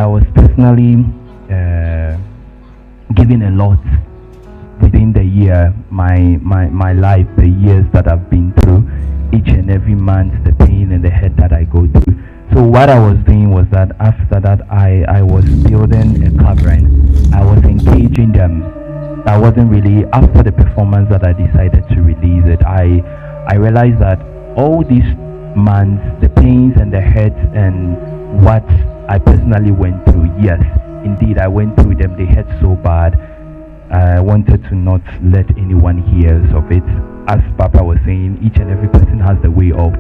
I was personally given a lot within the year, my life, the years that I've been through, each and every month, the pain and the hurt that I go through. So what I was doing was that after that, I was building a covering. I was engaging them. I wasn't really, after the performance that I decided to release it, I realized that all these months, the pains and the hurts and what I personally went through, yes, indeed, I went through them. They hurt so bad. I wanted to not let anyone hear of it. As Papa was saying, each and every person has the way of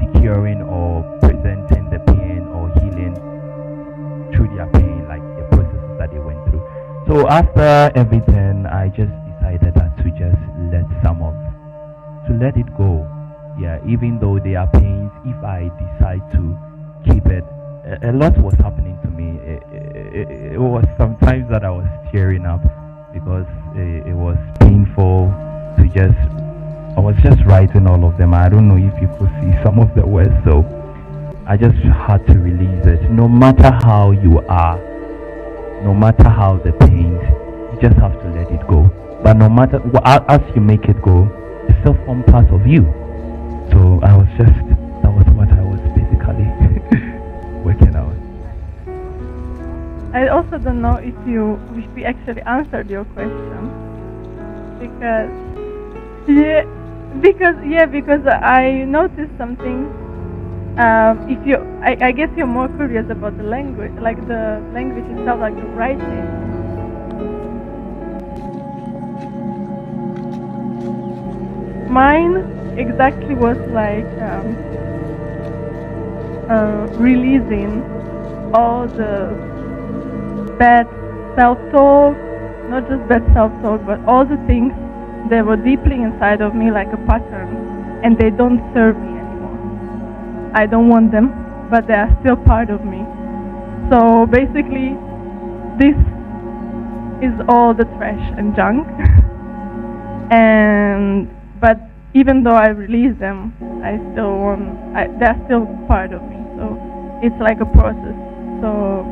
securing or presenting the pain or healing through their pain, like the processes that they went through. So after everything, I just decided that to just let it go. Yeah, even though there are pains, if I decide to keep it, a lot was happening to me. It was sometimes that I was tearing up because it was painful to just, I was just writing all of them. I don't know if you could see some of the words, so I just had to release it. No matter how you are, no matter how the pains, you just have to let it go. But no matter, as you make it go, it still forms part of you. So that was what I was basically working out. I also don't know if we actually answered your question, because I noticed something. I guess you're more curious about the language, like the language itself, like the writing. Mine exactly was like releasing all the bad self-talk, not just bad self-talk, but all the things that were deeply inside of me like a pattern, and they don't serve me anymore. I don't want them, but they are still part of me. So basically, this is all the trash and junk. But even though I release them, they're still part of me. So it's like a process. So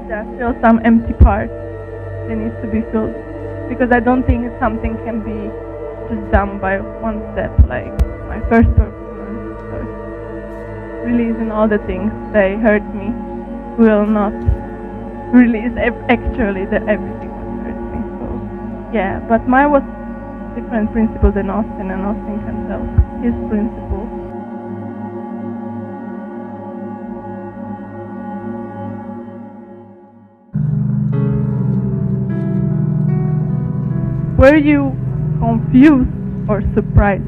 there are still some empty parts that needs to be filled, because I don't think something can be just done by one step. Like my first performance, releasing all the things that hurt me will not release actually everything that hurt me. So yeah, but mine was different principle than Austin, and Austin can tell his principle. Were you confused or surprised?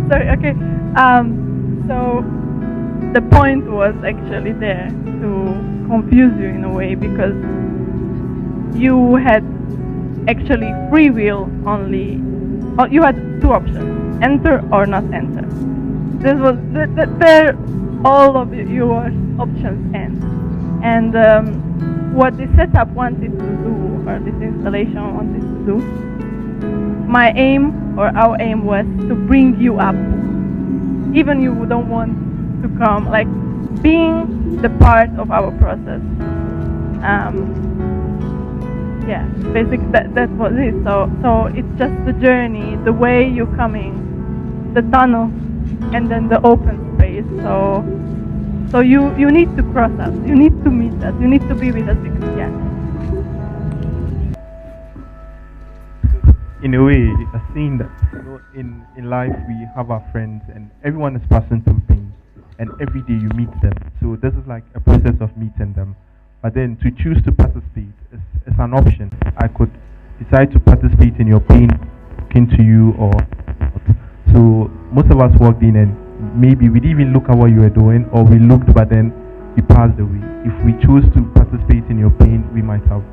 Sorry, okay. So the point was actually there to confuse you in a way, because you had actually free will only. You had two options: enter or not enter. This was there. All of your options end. And what this setup wanted to do, or this installation wanted to do, my aim or our aim was to bring you up, even you don't want to come, like being the part of our process. Yeah, basically that's what it is. So it's just the journey, the way you're coming, the tunnel, and then the open space. So you need to cross us, you need to meet us, you need to be with us, because yeah. In a way, a saying that in life we have our friends, and everyone is passing through things, and every day you meet them. So this is like a process of meeting them. But then to choose to participate is an option. I could decide to participate in your pain, talking to you, or so most of us walked in and maybe we didn't even look at what you were doing, or we looked but then we passed away. If we chose to participate in your pain, we might have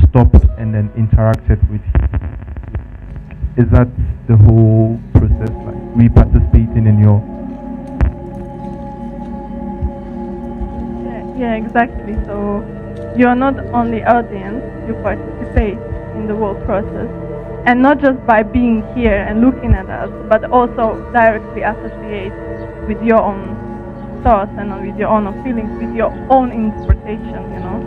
stopped and then interacted with you. Is that the whole process, like we participating in your... Yeah, exactly. So you are not only audience, you participate in the whole process. and not just by being here and looking at us, but also directly associate with your own thoughts and with your own feelings, with your own interpretation, you know.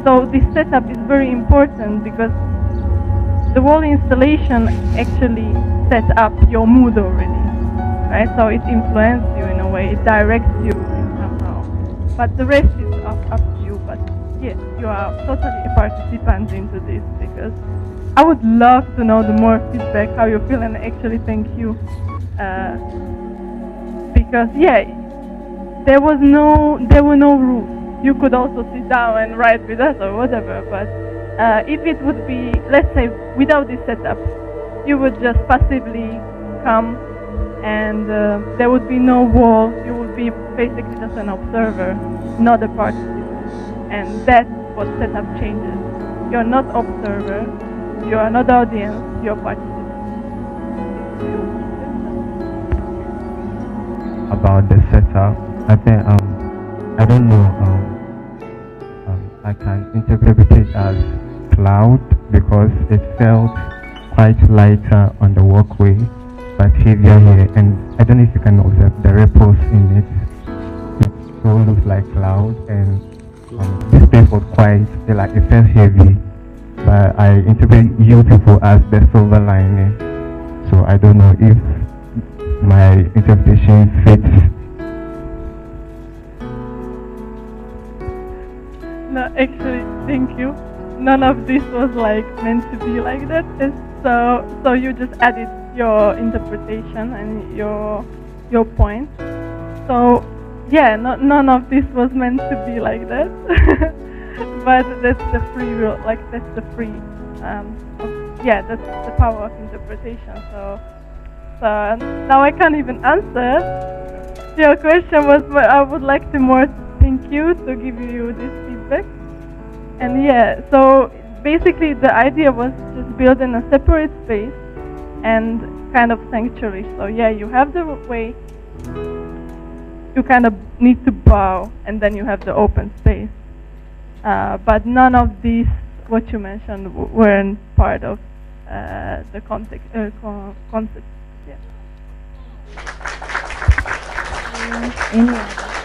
So this setup is very important because the whole installation actually sets up your mood already, right? So it influences you in a way, it directs you somehow. But the rest is up to you. But yes, you are totally a participant into this, because I would love to know the more feedback, how you feel, and actually thank you. Because yeah, there were no rules. You could also sit down and write with us or whatever, but if it would be, let's say, without this setup, you would just passively come and there would be no wall. You would be basically just an observer, not a participant. And that's what setup changes. You're not observer, you are not audience, you're participant. About the setup, I think I don't know. I can interpret it as cloud because it felt quite lighter on the walkway, but heavier here. And I don't know if you can observe the ripples in it. It so looks like cloud, and this space was quite like it felt heavy. But I interpret you people as the silver lining. So I don't know if my interpretation fits. No, actually, thank you. None of this was like meant to be like that. So you just added your interpretation and your point. So yeah, none of this was meant to be like that. But that's the free will. Like that's the free. Yeah, that's the power of interpretation. So now I can't even answer. Your question was, but I would like to more thank you to give you this feedback. And yeah, so basically the idea was just building a separate space and kind of sanctuary. So yeah, you have the way, you kind of need to bow, and then you have the open space. But none of these, what you mentioned, weren't part of the concept. Yeah. Any other?